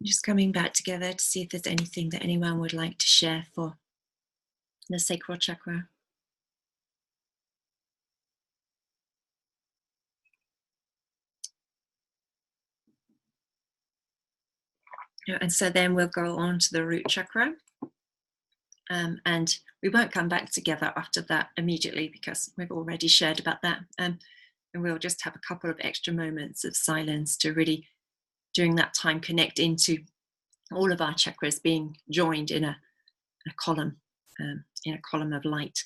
Just coming back together to see if there's anything that anyone would like to share for the sacral chakra. And so then we'll go on to the root chakra. And we won't come back together after that immediately because we've already shared about that. And we'll just have a couple of extra moments of silence to really, during that time, connect into all of our chakras being joined in a column of light,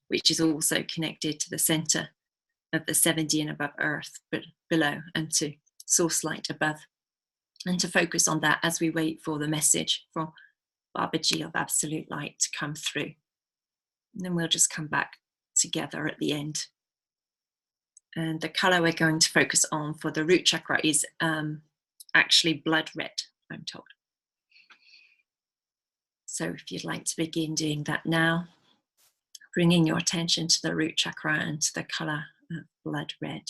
which is also connected to the center of the 70 and above earth, but below, and to source light above. And to focus on that as we wait for the message for Babaji of Absolute Light to come through. And then we'll just come back together at the end. And the color we're going to focus on for the root chakra is actually blood red, I'm told. So if you'd like to begin doing that now, bringing your attention to the root chakra and to the color of blood red.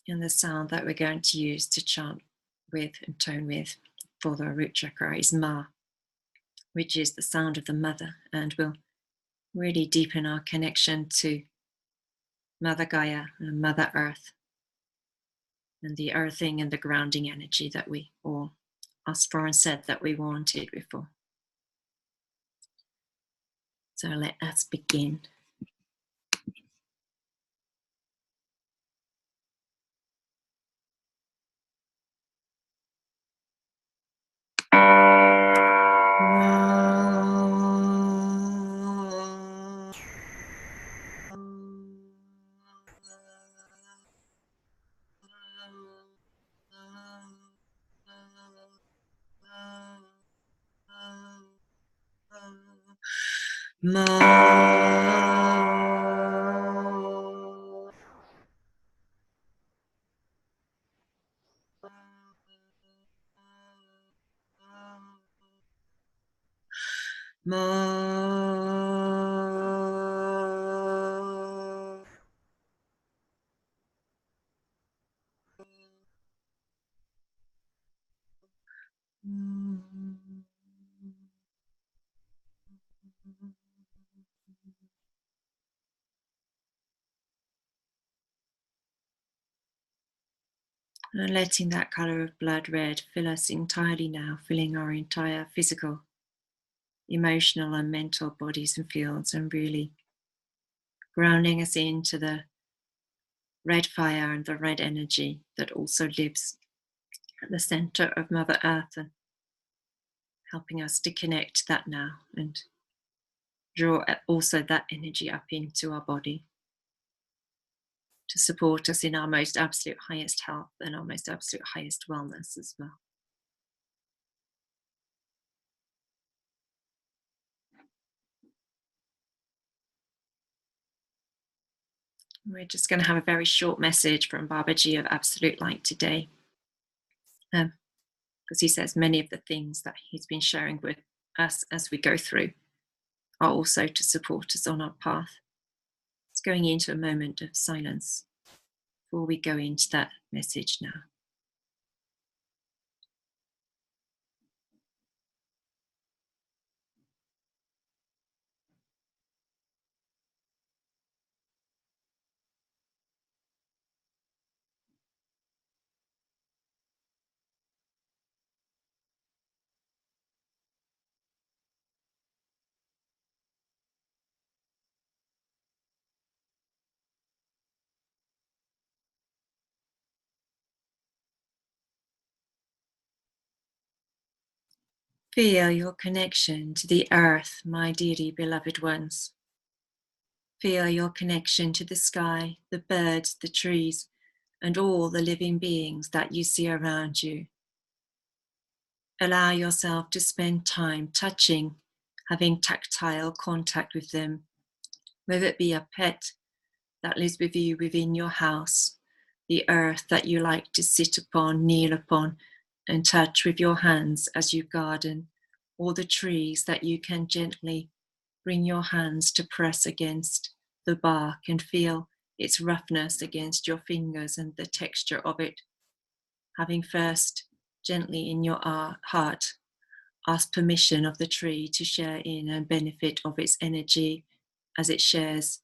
And the sound that we're going to use to chant with and tone with for the root chakra is Ma, which is the sound of the mother, and will really deepen our connection to Mother Gaia and Mother Earth, and the earthing and the grounding energy that we all asked for and said that we wanted before. So let us begin. Ma. And letting that color of blood red fill us entirely now, filling our entire physical, emotional and mental bodies and fields, and really grounding us into the red fire and the red energy that also lives at the center of Mother Earth, and helping us to connect that now and draw also that energy up into our body to support us in our most absolute highest health and our most absolute highest wellness as well. We're just going to have a very short message from Babaji of Absolute Light today, because he says many of the things that he's been sharing with us as we go through are also to support us on our path. It's going into a moment of silence before we go into that message now. Feel your connection to the earth, my dearly beloved ones. Feel your connection to the sky, the birds, the trees, and all the living beings that you see around you. Allow yourself to spend time touching, having tactile contact with them, whether it be a pet that lives with you within your house, the earth that you like to sit upon, kneel upon, and touch with your hands as you garden, or the trees that you can gently bring your hands to press against the bark and feel its roughness against your fingers and the texture of it. Having first gently in your heart ask permission of the tree to share in and benefit of its energy as it shares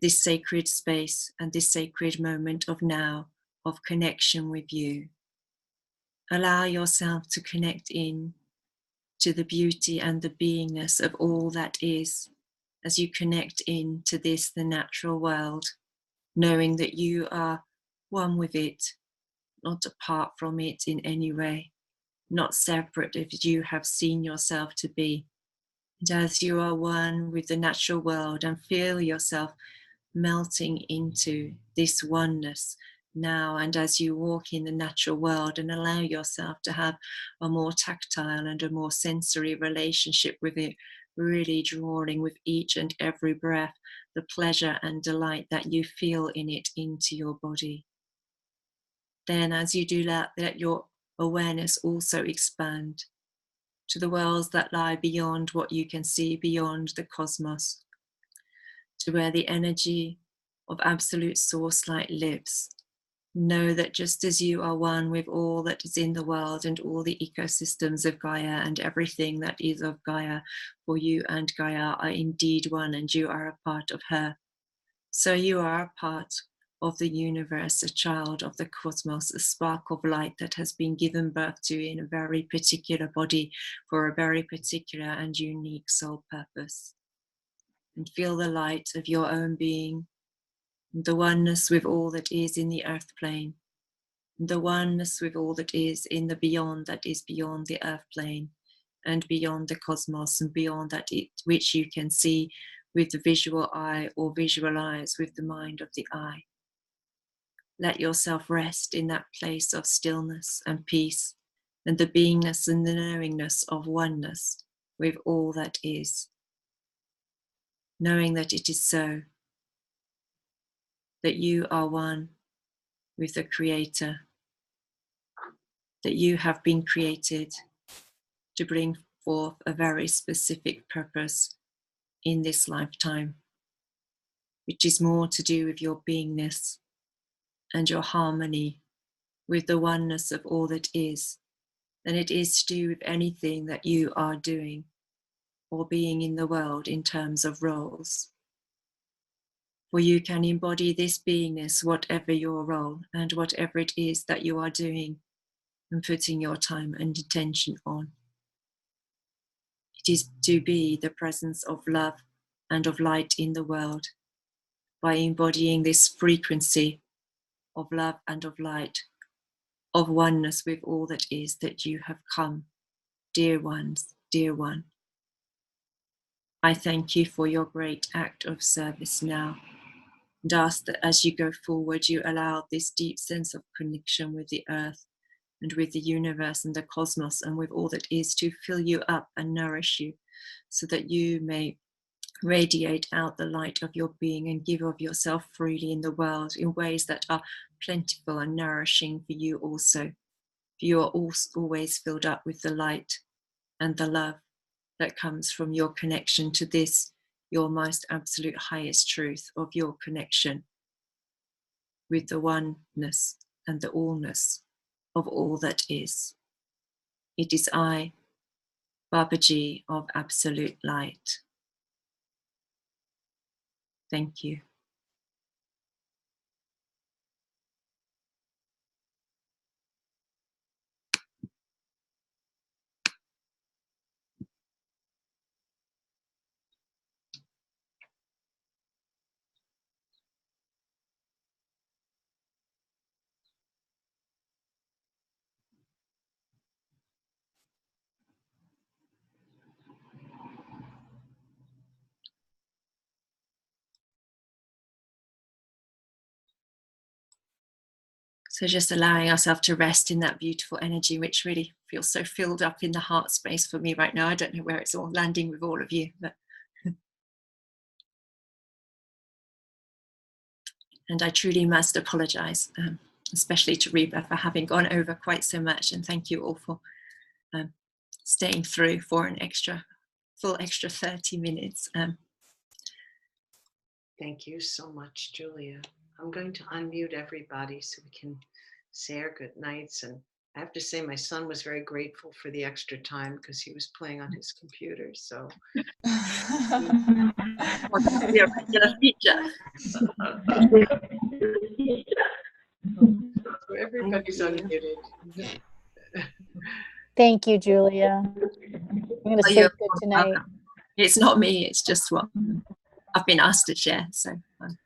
this sacred space and this sacred moment of now, of connection with you. Allow yourself to connect in to the beauty and the beingness of all that is, as you connect in to this, the natural world, knowing that you are one with it, not apart from it in any way, not separate as you have seen yourself to be. And as you are one with the natural world and feel yourself melting into this oneness now, and as you walk in the natural world and allow yourself to have a more tactile and a more sensory relationship with it, really drawing with each and every breath the pleasure and delight that you feel in it into your body. Then as you do that, let your awareness also expand to the worlds that lie beyond what you can see, beyond the cosmos, to where the energy of absolute source light lives. Know that just as you are one with all that is in the world and all the ecosystems of Gaia and everything that is of Gaia, for you and Gaia are indeed one and you are a part of her. So you are a part of the universe, a child of the cosmos, a spark of light that has been given birth to in a very particular body for a very particular and unique soul purpose. And feel the light of your own being, and the oneness with all that is in the earth plane, and the oneness with all that is in the beyond that is beyond the earth plane, and beyond the cosmos, and beyond that which you can see with the visual eye or visualize with the mind of the eye. Let yourself rest in that place of stillness and peace, and the beingness and the knowingness of oneness with all that is. knowing that it is so, that you are one with the Creator, that you have been created to bring forth a very specific purpose in this lifetime, which is more to do with your beingness and your harmony with the oneness of all that is than it is to do with anything that you are doing or being in the world in terms of roles. For you can embody this beingness, whatever your role and whatever it is that you are doing and putting your time and attention on. It is to be the presence of love and of light in the world by embodying this frequency of love and of light, of oneness with all that is that you have come, dear ones, dear one. I thank you for your great act of service now, and ask that as you go forward, you allow this deep sense of connection with the earth and with the universe and the cosmos and with all that is to fill you up and nourish you, so that you may radiate out the light of your being and give of yourself freely in the world in ways that are plentiful and nourishing for you also. For you are always filled up with the light and the love that comes from your connection to this, your most absolute highest truth of your connection with the oneness and the allness of all that is. It is I, Babaji of Absolute Light. Thank you. So just allowing ourselves to rest in that beautiful energy, which really feels so filled up in the heart space for me right now. I don't know where it's all landing with all of you, but and I truly must apologize, especially to Reba for having gone over quite so much. And thank you all for staying through for an full extra 30 minutes. Thank you so much, Julia. I'm going to unmute everybody so we can say our good nights. And I have to say, my son was very grateful for the extra time because he was playing on his computer. So Be a regular feature. So everybody's unmuted. Thank you, Julia. I'm going to sleep good tonight. It's not me, it's just what I've been asked to share. So I'm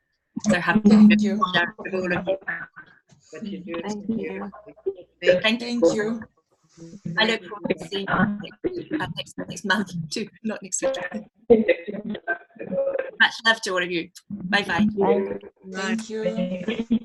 so happy Thank to you. share it with all of you. What you do is Thank you. beautiful. Thank you. Thank you. I look forward to seeing you next month too, not next week. Much love to all of you. Bye-bye. Bye. Thank you.